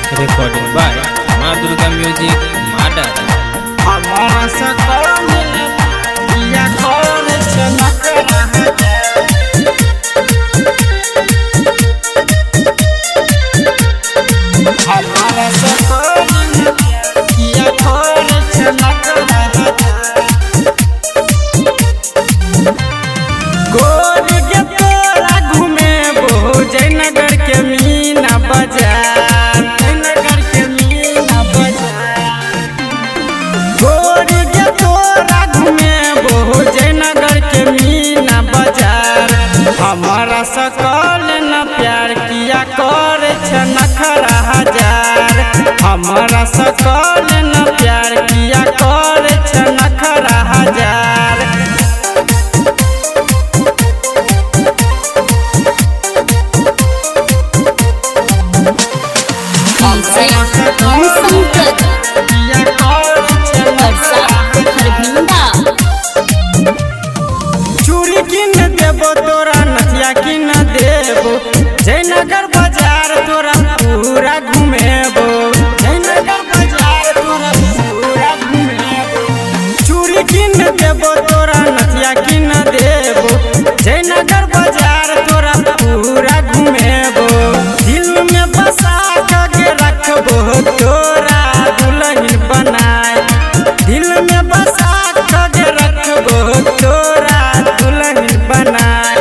Recording by Ma Durga Music, Madar. Jaynagar के मीना बाजार, जयनगर के मीना बाजार, गोरी के तोरा घूमे बहु जयनगर के मीना बाजार। हमारा सकल न प्यार किया करे छ नखरा हजार, हमारा सकल न प्यार किया करे छ नखरा हजार। चूड़ी किन देबो तोरा नथिया किन देबो, जयनगर बाजार तोरा पूरा घुमेबो, जयनगर बाजार तोरा पूरा घुमेबो। चूड़ी किन देबो तोरा नथिया किन देबो, जयनगर बाजार तोरा पूरा घुमेबो। दिल में बसा के रखबो तोरा दुल्हन बनाए, दिल में बसा के रखबो तोरा दुल्हन बनाए।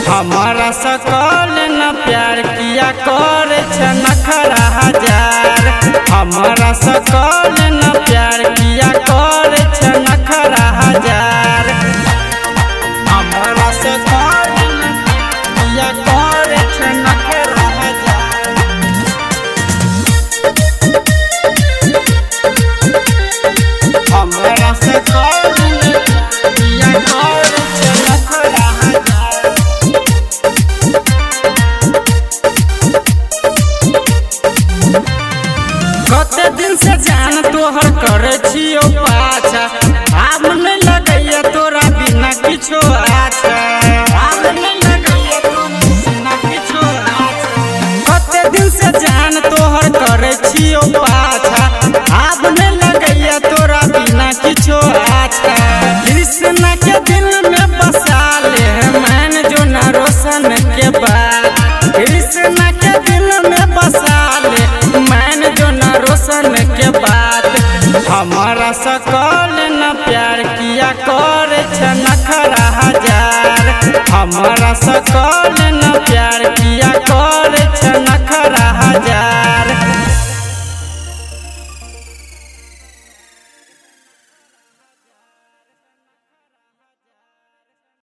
हमारा सकल न प्यार किया करे छ नखरा हजार, हमारा सकल न प्यार किया करे छ नखरा हजार। हमारा सकल न किया करे छ नखरा हजार। हमारा सकल न किया करे छ नखरा हजार। कते दिन से जान तोहर करे छियो पाछा, आब नहीं लगैया तोरा बिना किछो आछा, आब नहीं लगैया तोरा बिना किछो आछा। कते दिन से जान तोहर करे छियो पाछा, आब नहीं लगैया तोरा बिना किछो आछा। कृष्णा के दिल में बसा ले मैंने जो न रोशन के बाद, कृष्णा के दिल में बसा ले मैंने जो न रोशन के बाद। हमारा सकल न प्यार किया करे छ नखरा हजार, हमारा सकल न प्यार